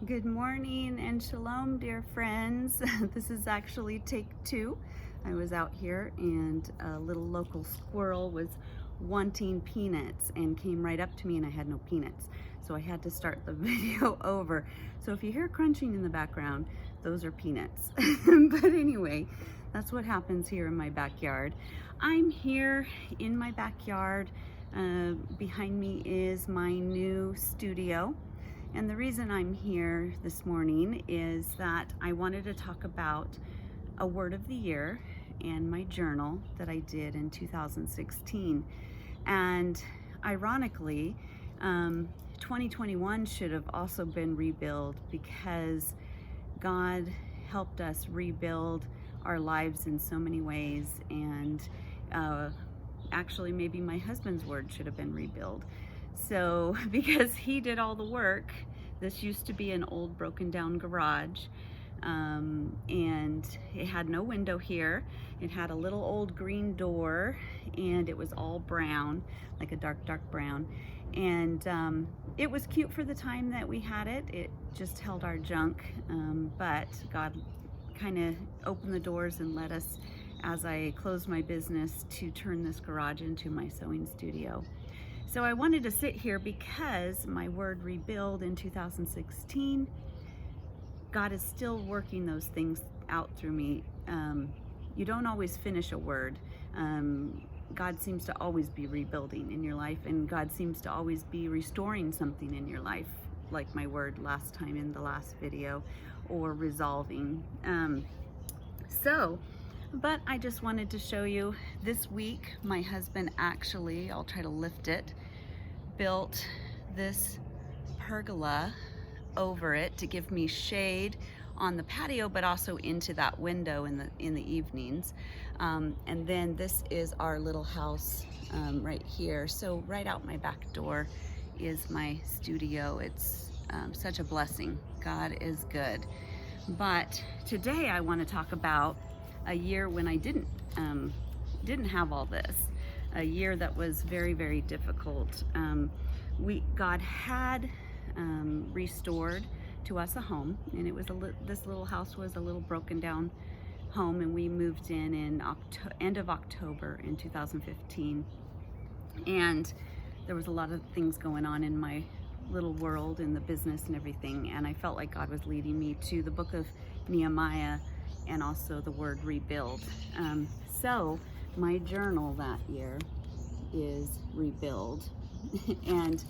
Good morning and shalom, dear friends. This is actually take two. I was out here and a little local squirrel was wanting peanuts and came right up to me and I had no peanuts. So I had to start the video over. So if you hear crunching in the background, those are peanuts. But anyway, that's what happens here in my backyard. I'm here in my backyard. Behind me is my new studio. And the reason I'm here this morning is that I wanted to talk about a word of the year and my journal that I did in 2016. And ironically, 2021 should have also been rebuilt because God helped us rebuild our lives in so many ways. And actually, maybe my husband's word should have been rebuilt. So, because he did all the work, this used to be an old broken down garage, and it had no window here. It had a little old green door, and it was all brown, like a dark brown. And it was cute for the time that we had it. It just held our junk, but God kind of opened the doors and let us, as I closed my business, to turn this garage into my sewing studio. So I wanted to sit here because my word rebuild in 2016, God is still working those things out through me. You don't always finish a word. God seems to always be rebuilding in your life, and God seems to always be restoring something in your life, like my word last time in the last video, or resolving. But I just wanted to show you this week, my husband actually, I'll try to lift it, built this pergola over it to give me shade on the patio, but also into that window in the evenings. And then this is our little house right here. So right out my back door is my studio. It's such a blessing. God is good. But today I want to talk about a year when I didn't have all this, a year that was very, very difficult. God had restored to us a home, and it was this little house was a little broken down home, and we moved in end of October in 2015. And there was a lot of things going on in my little world, in the business and everything, and I felt like God was leading me to the book of Nehemiah and also the word rebuild. So my journal that year is rebuild. And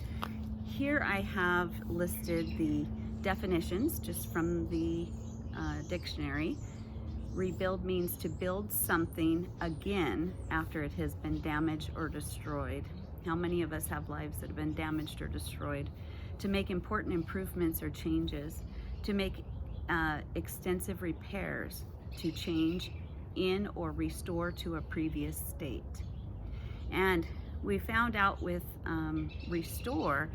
here I have listed the definitions just from the dictionary. Rebuild means to build something again after it has been damaged or destroyed. How many of us have lives that have been damaged or destroyed? To make important improvements or changes, to make extensive repairs, to change in or restore to a previous state. And we found out with restore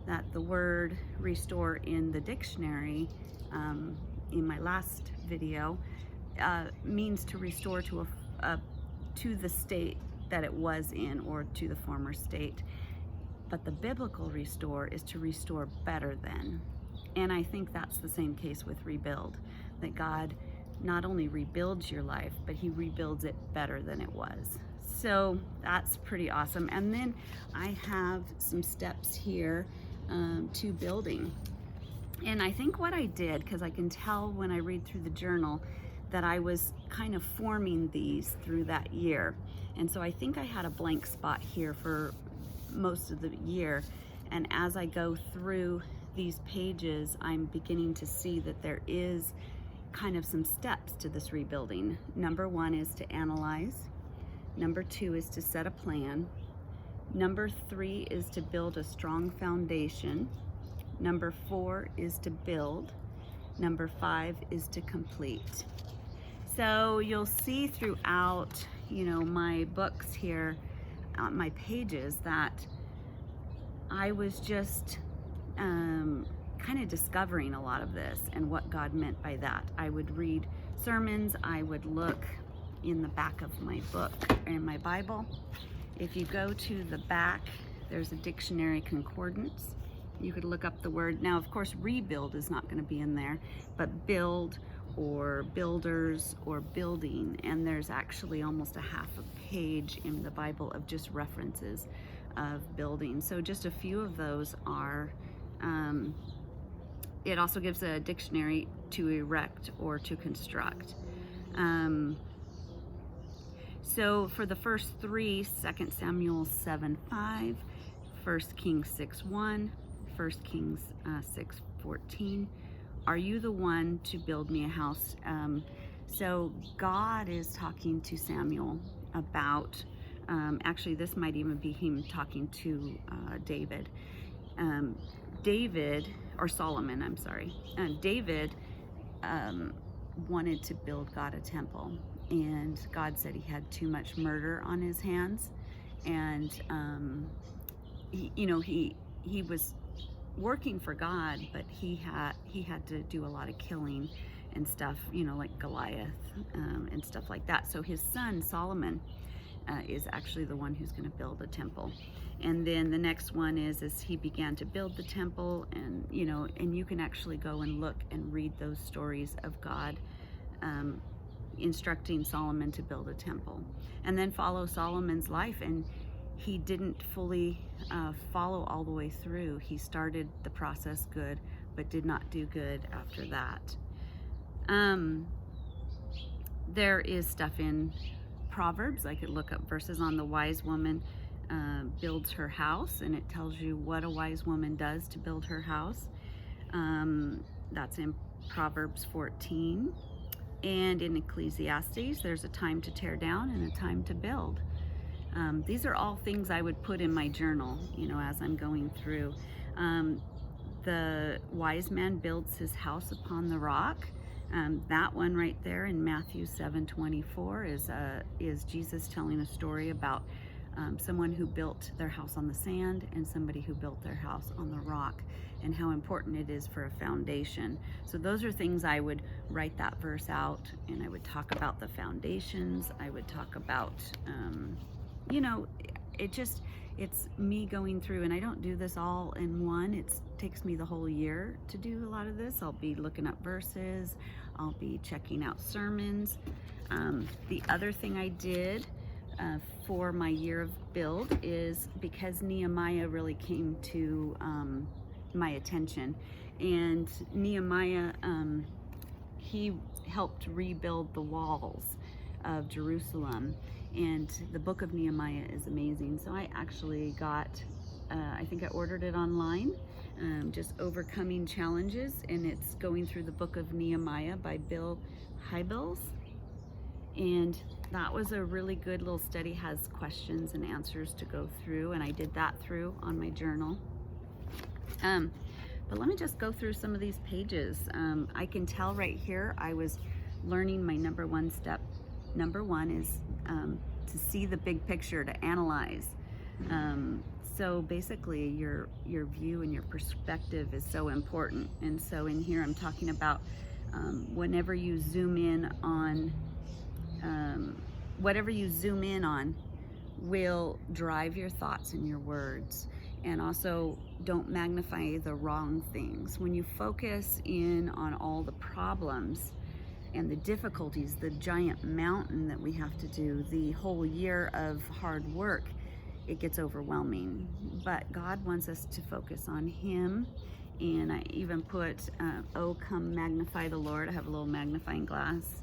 that the word restore in the dictionary in my last video means to restore to to the state that it was in, or to the former state. But the biblical restore is to restore better than. And I think that's the same case with rebuild, that God not only rebuilds your life, but he rebuilds it better than it was. So that's pretty awesome. And then I have some steps here to building. And I think what I did, because I can tell when I read through the journal that I was kind of forming these through that year. And so I think I had a blank spot here for most of the year. And as I go through these pages, I'm beginning to see that there is kind of some steps to this rebuilding. Number one is to analyze. Number two is to set a plan. Number three is to build a strong foundation. Number four is to build. Number five is to complete. So you'll see throughout, my books here, my pages, that I was just kind of discovering a lot of this and what God meant by that. I would read sermons, I would look in the back of my book and my Bible. If you go to the back, there's a dictionary concordance. You could look up the word. Now, of course, rebuild is not going to be in there, but build or builders or building. And there's actually almost a half a page in the Bible of just references of building. So just a few of those are, it also gives a dictionary to erect or to construct. So for the first three, 2 Samuel 7:5, 1 Kings 6:1, 1 Kings 6:14. Are you the one to build me a house? So God is talking to Samuel about, actually this might even be him talking to David. Solomon, I'm sorry. David wanted to build God a temple, and God said he had too much murder on his hands, and he was working for God, but he had to do a lot of killing and stuff, like Goliath and stuff like that. So his son Solomon is actually the one who's going to build a temple. And then the next one is he began to build the temple, and you can actually go and look and read those stories of God instructing Solomon to build a temple, and then follow Solomon's life. And he didn't fully follow all the way through. He started the process good, but did not do good after that. There is stuff in Proverbs. I could look up verses on the wise woman builds her house, and it tells you what a wise woman does to build her house. That's in Proverbs 14. And in Ecclesiastes, there's a time to tear down and a time to build. These are all things I would put in my journal, as I'm going through. The wise man builds his house upon the rock. That one right there in Matthew 7:24 is Jesus telling a story about someone who built their house on the sand and somebody who built their house on the rock, and how important it is for a foundation. So those are things I would write that verse out, and I would talk about the foundations. I would talk about, it's me going through, and I don't do this all in one. It takes me the whole year to do a lot of this. I'll be looking up verses. I'll be checking out sermons. The other thing I did for my year of build is, because Nehemiah really came to my attention, and Nehemiah, he helped rebuild the walls of Jerusalem, and the book of Nehemiah is amazing. So I actually got, I think I ordered it online, just Overcoming Challenges, and it's going through the book of Nehemiah by Bill Hybels. And that was a really good little study, has questions and answers to go through, and I did that through on my journal. But let me just go through some of these pages. I can tell right here I was learning my number one step. Number one is to see the big picture, to analyze. So basically your view and your perspective is so important. And so in here I'm talking about whenever you zoom in on, whatever you zoom in on will drive your thoughts and your words. And also, don't magnify the wrong things. When you focus in on all the problems and the difficulties, the giant mountain that we have to do, the whole year of hard work, it gets overwhelming. But God wants us to focus on Him. And I even put, oh, come magnify the Lord. I have a little magnifying glass,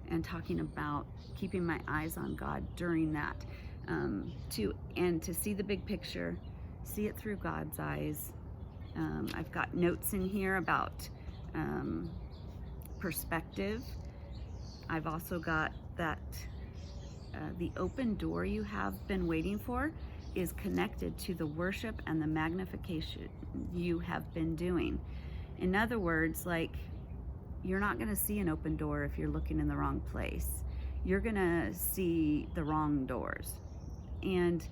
and talking about keeping my eyes on God during that, to see the big picture, see it through God's eyes. I've got notes in here about perspective. I've also got that the open door you have been waiting for is connected to the worship and the magnification you have been doing. In other words, like, you're not going to see an open door if you're looking in the wrong place. You're going to see the wrong doors. And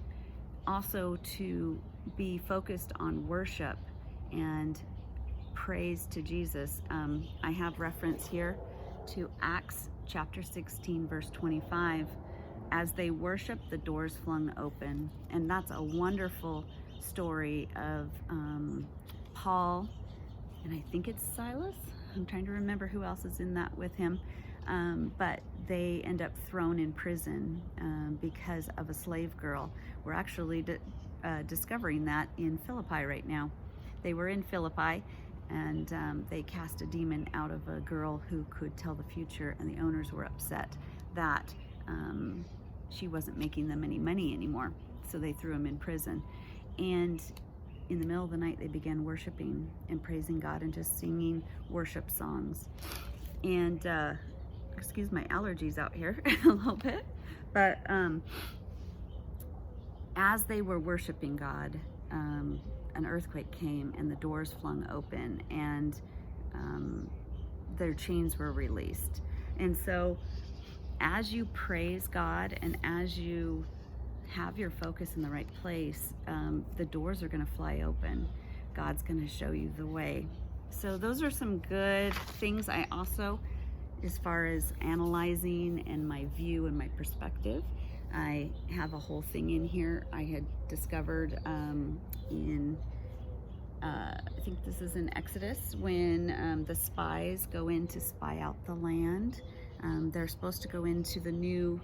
also to be focused on worship and praise to Jesus. I have reference here to Acts chapter 16 verse 25. As they worship, the doors flung open. And that's a wonderful story of Paul, and I think it's Silas. I'm trying to remember who else is in that with him. But they end up thrown in prison because of a slave girl. We're actually discovering that in Philippi right now. They were in Philippi, and they cast a demon out of a girl who could tell the future, and the owners were upset that she wasn't making them any money anymore, so they threw him in prison. And in the middle of the night, they began worshiping and praising God and just singing worship songs. And excuse my allergies out here a little bit, but as they were worshiping God, an earthquake came and the doors flung open, and their chains were released. And so as you praise God and as you have your focus in the right place, the doors are going to fly open. God's going to show you the way. So those are some good things. I also, as far as analyzing and my view and my perspective, I have a whole thing in here I had discovered I think this is in Exodus, when the spies go in to spy out the land. They're supposed to go into the new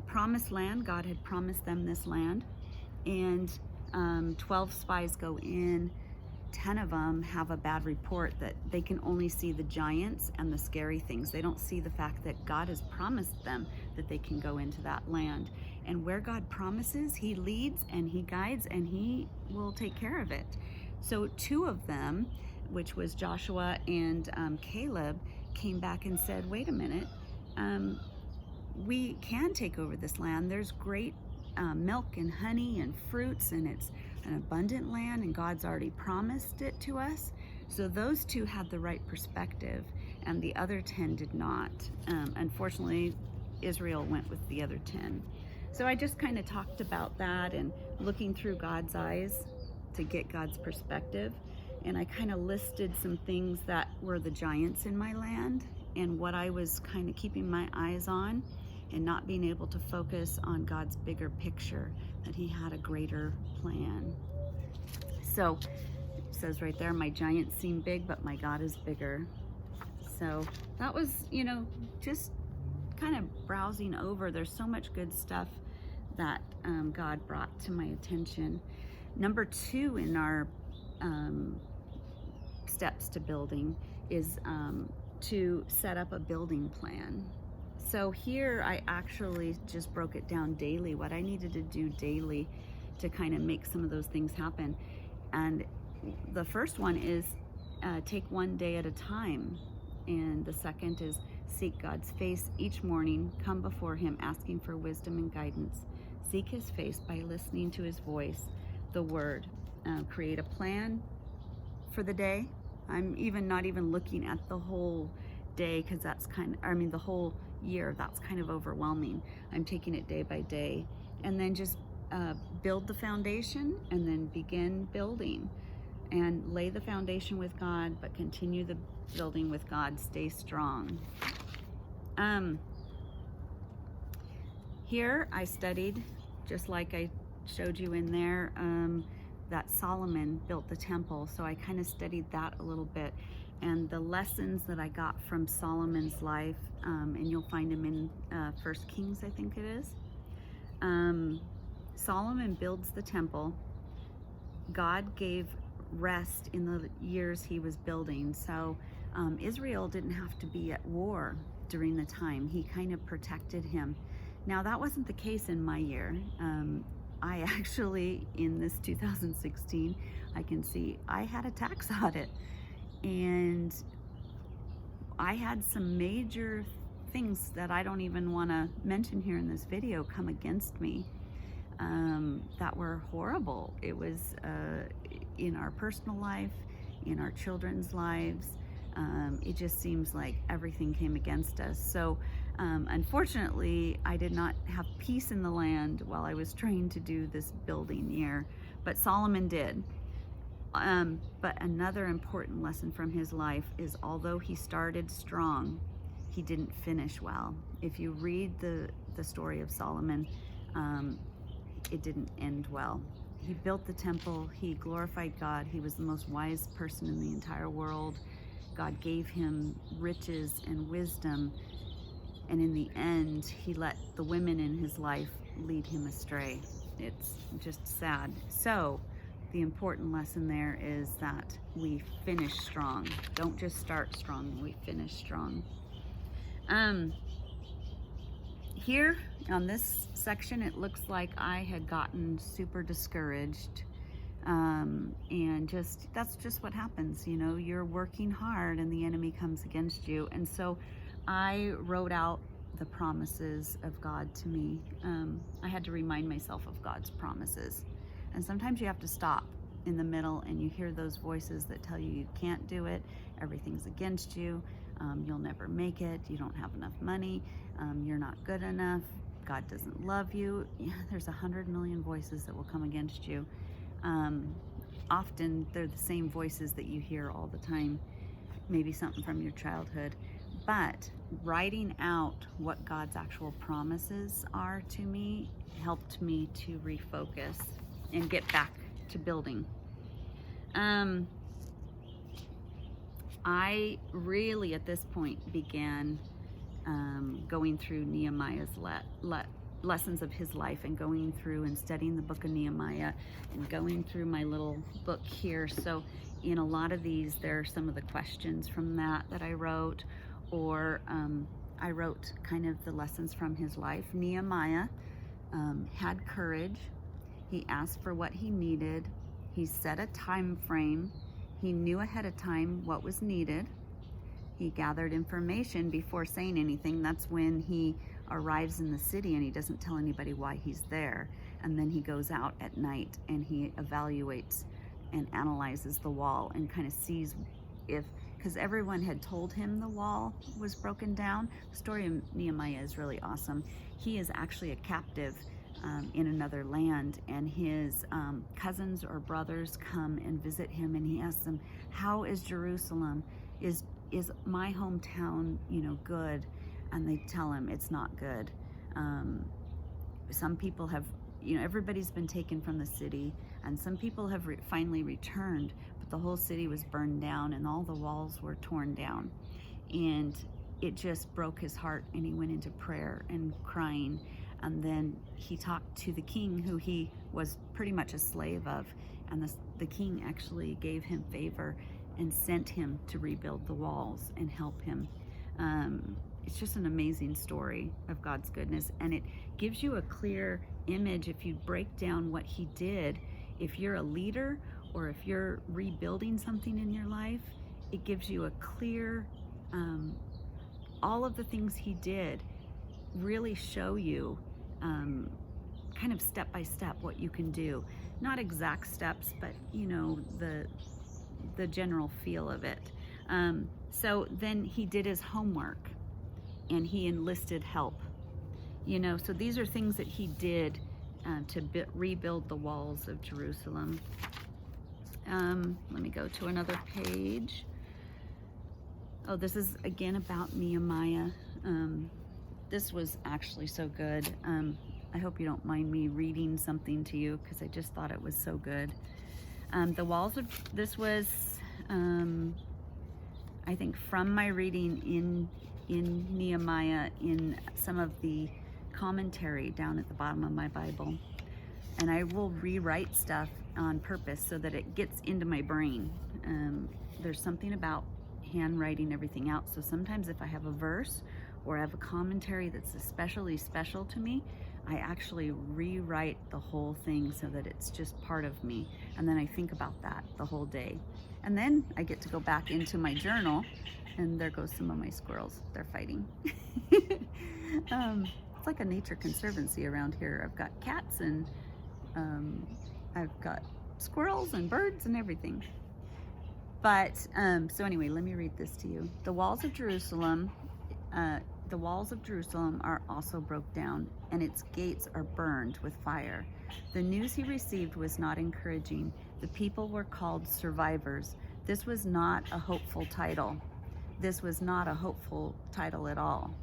promised land. God had promised them this land, and 12 spies go in. 10 of them have a bad report that they can only see the giants and the scary things. They don't see the fact that God has promised them that they can go into that land. And where God promises, he leads and he guides and he will take care of it. So 2 of them, which was Joshua and Caleb, came back and said, wait a minute, we can take over this land. There's great milk and honey and fruits, and it's an abundant land, and God's already promised it to us. So those 2 had the right perspective, and the other 10 did not. Unfortunately, Israel went with the other 10. So I just kind of talked about that and looking through God's eyes to get God's perspective. And I kind of listed some things that were the giants in my land and what I was kind of keeping my eyes on, and not being able to focus on God's bigger picture, that he had a greater plan. So it says right there, my giants seem big, but my God is bigger. So that was, just kind of browsing over. There's so much good stuff that God brought to my attention. Number 2 in our steps to building is to set up a building plan. So here I actually just broke it down daily, what I needed to do daily to kind of make some of those things happen. And the first one is take one day at a time. And the second is seek God's face each morning, come before him asking for wisdom and guidance. Seek his face by listening to his voice, the word. Create a plan for the day. I'm not even looking at the whole day, because that's the whole year, that's kind of overwhelming. I'm taking it day by day, and then just build the foundation and then begin building, and lay the foundation with God, but continue the building with God. Stay strong. Here I studied, just like I showed you in there, that Solomon built the temple. So I kind of studied that a little bit, and the lessons that I got from Solomon's life, and you'll find them in 1 Kings, I think it is. Solomon builds the temple. God gave rest in the years he was building. So Israel didn't have to be at war during the time. He kind of protected him. Now that wasn't the case in my year. I actually, in this 2016, I can see I had a tax audit, and I had some major things that I don't even want to mention here in this video come against me that were horrible. It was in our personal life, in our children's lives. It just seems like everything came against us. So unfortunately, I did not have peace in the land while I was trying to do this building year, but Solomon did. But another important lesson from his life is, although he started strong, he didn't finish well. If you read the story of Solomon, it didn't end well. he built the temple, he glorified God, he was the most wise person in the entire world. God gave him riches and wisdom, and in the end, he let the women in his life lead him astray. It's just sad. So the important lesson there is that we finish strong. Don't just start strong, we finish strong. Here on this section, it looks like I had gotten super discouraged. And that's just what happens. You're working hard and the enemy comes against you. And so I wrote out the promises of God to me. I had to remind myself of God's promises. And sometimes you have to stop in the middle and you hear those voices that tell you you can't do it, everything's against you, you'll never make it, you don't have enough money, you're not good enough, God doesn't love you. Yeah, there's 100 million voices that will come against you. Often they're the same voices that you hear all the time, maybe something from your childhood. But writing out what God's actual promises are to me helped me to refocus and get back to building. I really at this point began going through Nehemiah's lessons of his life, and going through and studying the book of Nehemiah and going through my little book here. So in a lot of these, there are some of the questions from that I wrote, or I wrote kind of the lessons from his life. Nehemiah had courage. He asked for what he needed. He set a time frame. He knew ahead of time what was needed. He gathered information before saying anything. That's when he arrives in the city and he doesn't tell anybody why he's there. And then he goes out at night and he evaluates and analyzes the wall and kind of sees because everyone had told him the wall was broken down. The story of Nehemiah is really awesome. He is actually a captive in another land, and his cousins or brothers come and visit him, and he asks them, how is Jerusalem? Is my hometown, good? And they tell him it's not good. Some people have, everybody's been taken from the city, and some people have finally returned, but the whole city was burned down and all the walls were torn down. And it just broke his heart, and he went into prayer and crying. And then he talked to the king, who he was pretty much a slave of, and the king actually gave him favor and sent him to rebuild the walls and help him. It's just an amazing story of God's goodness, and it gives you a clear image if you break down what he did. If you're a leader or if you're rebuilding something in your life, it gives you a clear, all of the things he did really show you kind of step by step what you can do. Not exact steps, but the general feel of it. So then he did his homework and he enlisted help. So these are things that he did to rebuild the walls of Jerusalem. Let me go to another page. Oh, this is again about Nehemiah. This was actually so good. I hope you don't mind me reading something to you, because I just thought it was so good. The walls of, this was, I think from my reading in Nehemiah, in some of the commentary down at the bottom of my Bible. And I will rewrite stuff on purpose so that it gets into my brain. There's something about handwriting everything out. So sometimes if I have a verse or I have a commentary that's especially special to me, I actually rewrite the whole thing so that it's just part of me. And then I think about that the whole day. And then I get to go back into my journal, and there goes some of my squirrels. They're fighting. It's like a nature conservancy around here. I've got cats and I've got squirrels and birds and everything. But so anyway, let me read this to you. The walls of Jerusalem are also broke down, and its gates are burned with fire. The news he received was not encouraging. The people were called survivors. This was not a hopeful title. This was not a hopeful title at all.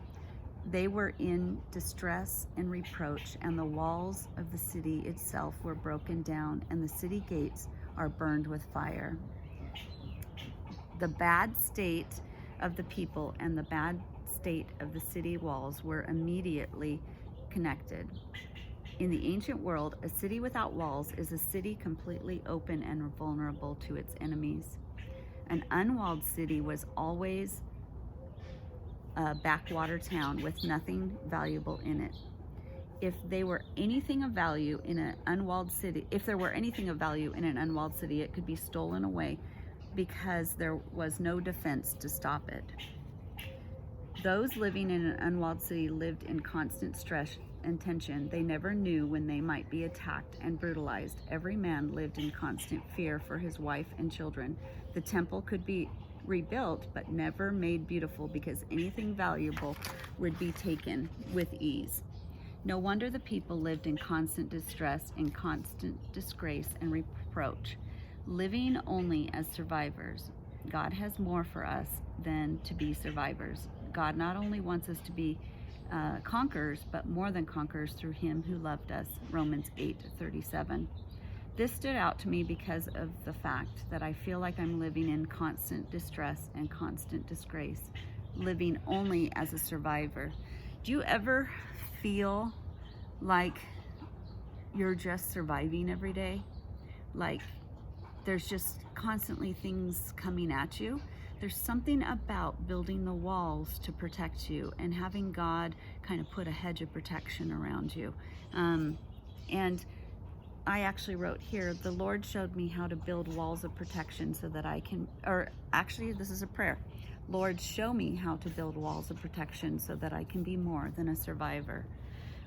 They were in distress and reproach, and the walls of the city itself were broken down, and the city gates are burned with fire. The bad state of the people and the bad state of the city walls were immediately connected. In the ancient world, a city without walls is a city completely open and vulnerable to its enemies. An unwalled city was always a backwater town with nothing valuable in it. If there were anything of value in an unwalled city, it could be stolen away because there was no defense to stop it. Those living in an unwalled city lived in constant stress and tension. They never knew when they might be attacked and brutalized. Every man lived in constant fear for his wife and children. The temple could be rebuilt, but never made beautiful, because anything valuable would be taken with ease. No wonder the people lived in constant distress, in constant disgrace and reproach, living only as survivors. God has more for us than to be survivors. God not only wants us to be conquerors, but more than conquerors through him who loved us. Romans 8:37. This stood out to me because of the fact that I feel like I'm living in constant distress and constant disgrace, living only as a survivor. Do you ever feel like you're just surviving every day? Like there's just constantly things coming at you? There's something about building the walls to protect you and having God kind of put a hedge of protection around you. And I actually wrote here, the Lord showed me how to build walls of protection so that I can, or actually this is a prayer. Lord, show me how to build walls of protection so that I can be more than a survivor.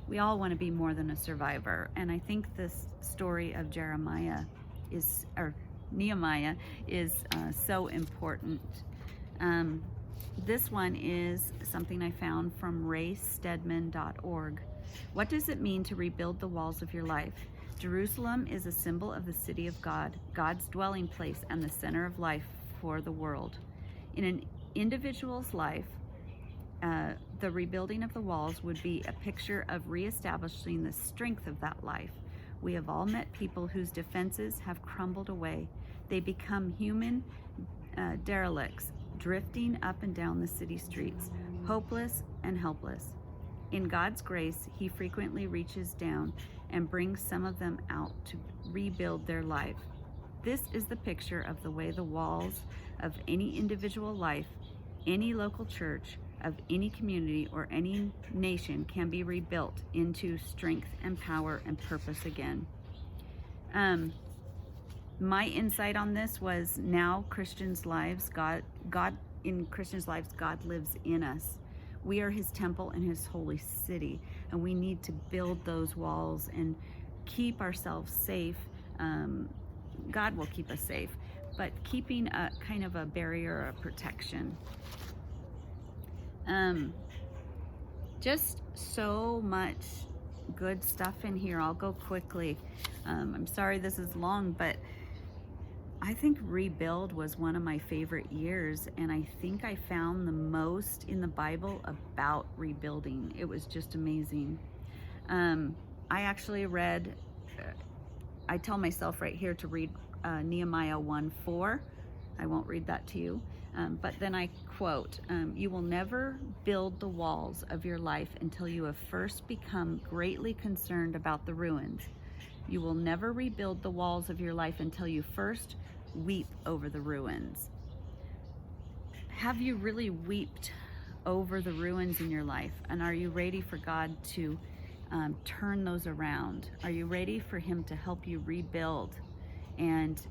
We all want to be more than a survivor. And I think this story of Nehemiah is so important. This one is something I found from raysteadman.org. What does it mean to rebuild the walls of your life? Jerusalem is a symbol of the city of God, God's dwelling place and the center of life for the world. In an individual's life, the rebuilding of the walls would be a picture of reestablishing the strength of that life. We have all met people whose defenses have crumbled away. They become human derelicts, drifting up and down the city streets, hopeless and helpless. In God's grace, he frequently reaches down and brings some of them out to rebuild their life. This is the picture of the way the walls of any individual life, any local church, of any community or any nation can be rebuilt into strength and power and purpose again. My insight on this was now Christians' lives, God lives in us. We are his temple and his holy city, and we need to build those walls and keep ourselves safe. God will keep us safe, but keeping a kind of a barrier of protection. Just so much good stuff in here. I'll go quickly. I'm sorry this is long, but I think rebuild was one of my favorite years, and I think I found the most in the Bible about rebuilding. It was just amazing. I actually read, I tell myself right here to read Nehemiah 1:4. I won't read that to you, but then I quote, you will never build the walls of your life until you have first become greatly concerned about the ruins. You will never rebuild the walls of your life until you first weep over the ruins. Have you really wept over the ruins in your life? And are you ready for God to turn those around? Are you ready for him to help you rebuild and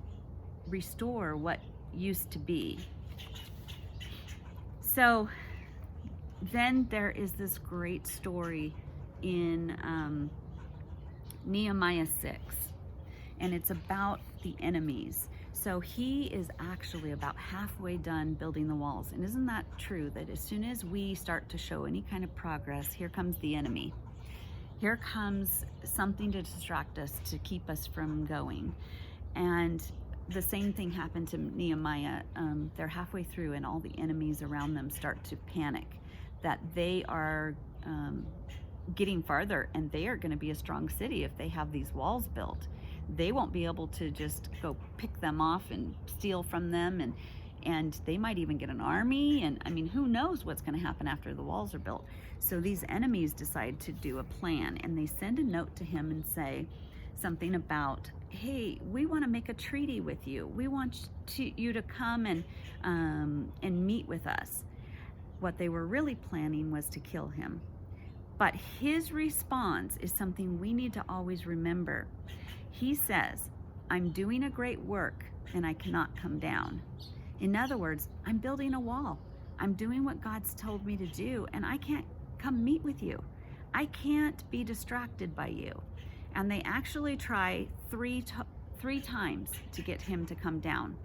restore what used to be? So then there is this great story in Nehemiah 6, and it's about the enemies. So he is actually about halfway done building the walls. And isn't that true, that as soon as we start to show any kind of progress, here comes the enemy. Here comes something to distract us, to keep us from going. And the same thing happened to Nehemiah. They're halfway through and all the enemies around them start to panic that they are getting farther, and they are going to be a strong city if they have these walls built. They won't be able to just go pick them off and steal from them, and they might even get an army, and I mean, who knows what's going to happen after the walls are built. So these enemies decide to do a plan, and they send a note to him and say something about, hey, we want to make a treaty with you. We want you to come and meet with us. What they were really planning was to kill him. But his response is something we need to always remember. He says, I'm doing a great work and I cannot come down. In other words, I'm building a wall. I'm doing what God's told me to do, and I can't come meet with you. I can't be distracted by you. And they actually try three times to get him to come down.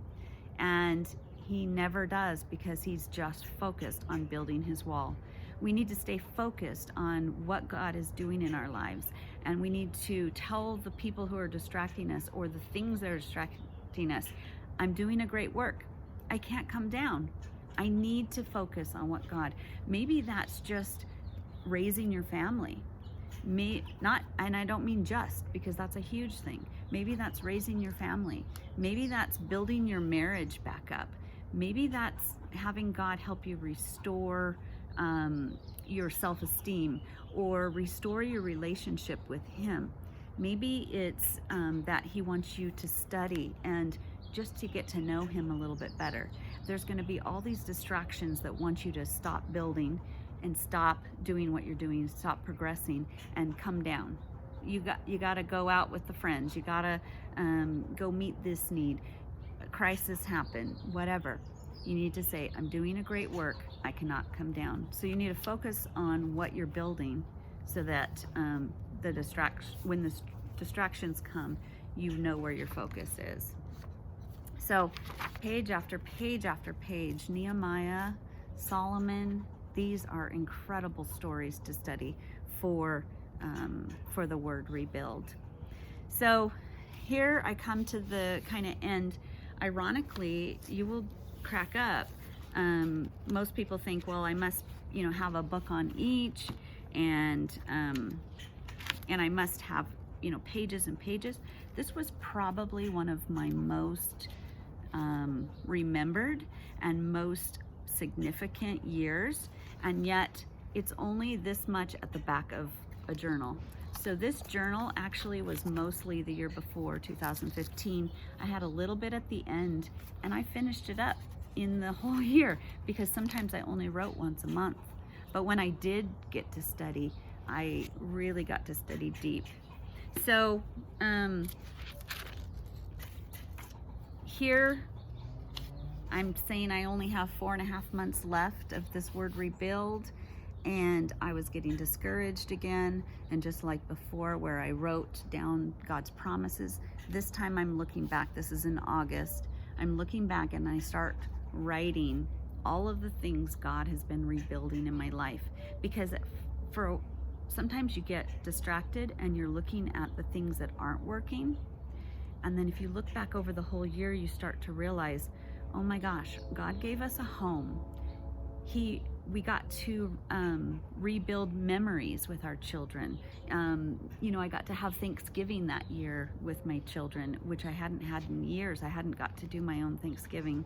And he never does, because he's just focused on building his wall. We need to stay focused on what God is doing in our lives. And we need to tell the people who are distracting us, or the things that are distracting us, I'm doing a great work. I can't come down. I need to focus on what God. Maybe that's just raising your family. And I don't mean just, because that's a huge thing. Maybe that's raising your family. Maybe that's building your marriage back up. Maybe that's having God help you restore your self-esteem, or restore your relationship with him. Maybe it's that he wants you to study and just to get to know him a little bit better. There's going to be all these distractions that want you to stop building and stop doing what you're doing, stop progressing, and come down. You got to go out with the friends. You got to go meet this need. A crisis happened, whatever. You need to say, I'm doing a great work. I cannot come down. So you need to focus on what you're building, so that when the distractions come, you know where your focus is. So page after page after page, Nehemiah, Solomon, these are incredible stories to study for the word rebuild. So here I come to the kind of end. Ironically, you will crack up. Most people think, well, I must, have a book on each, and I must have, pages and pages. This was probably one of my most remembered and most significant years, and yet it's only this much at the back of a journal. So this journal actually was mostly the year before, 2015. I had a little bit at the end, and I finished it up in the whole year, because sometimes I only wrote once a month. But when I did get to study, I really got to study deep. So here I'm saying I only have 4.5 months left of this word rebuild, and I was getting discouraged again. And just like before, where I wrote down God's promises, this time I'm looking back. This is in August. I'm looking back and I start writing all of the things God has been rebuilding in my life, because sometimes you get distracted and you're looking at the things that aren't working. And then if you look back over the whole year, you start to realize, oh my gosh, God gave us a home. We got to rebuild memories with our children. I got to have Thanksgiving that year with my children, which I hadn't had in years. I hadn't got to do my own Thanksgiving.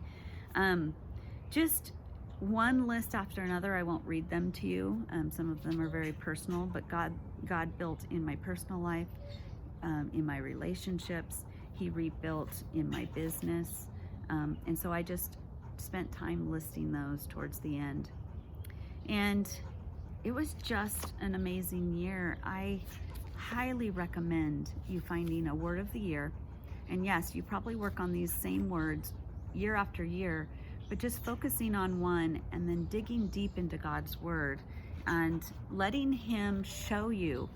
Just one list after another. I won't read them to you. Some of them are very personal, but God built in my personal life, in my relationships. He rebuilt in my business. And so I just spent time listing those towards the end. And it was just an amazing year. I highly recommend you finding a word of the year. And yes, you probably work on these same words year after year, but just focusing on one and then digging deep into God's word and letting him show you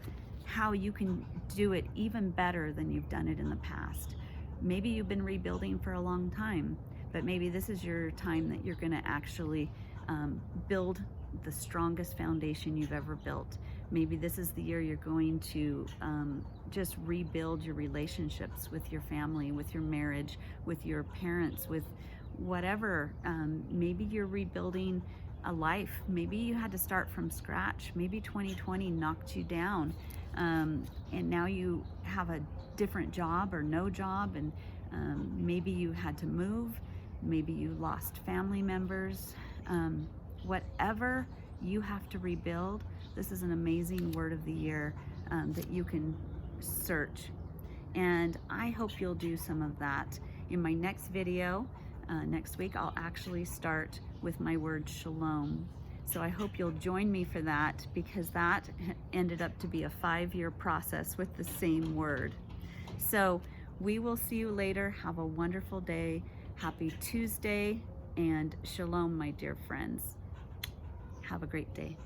how you can do it even better than you've done it in the past. Maybe you've been rebuilding for a long time, but maybe this is your time that you're going to actually build the strongest foundation you've ever built. Maybe this is the year you're going to just rebuild your relationships with your family, with your marriage, with your parents, with whatever. Maybe you're rebuilding a life. Maybe you had to start from scratch. Maybe 2020 knocked you down, and now you have a different job or no job, and maybe you had to move. Maybe you lost family members. Whatever you have to rebuild, this is an amazing word of the year that you can search. And I hope you'll do some of that. In my next video, next week, I'll actually start with my word shalom. So I hope you'll join me for that, because that ended up to be a 5-year process with the same word. So we will see you later. Have a wonderful day. Happy Tuesday, and shalom, my dear friends. Have a great day.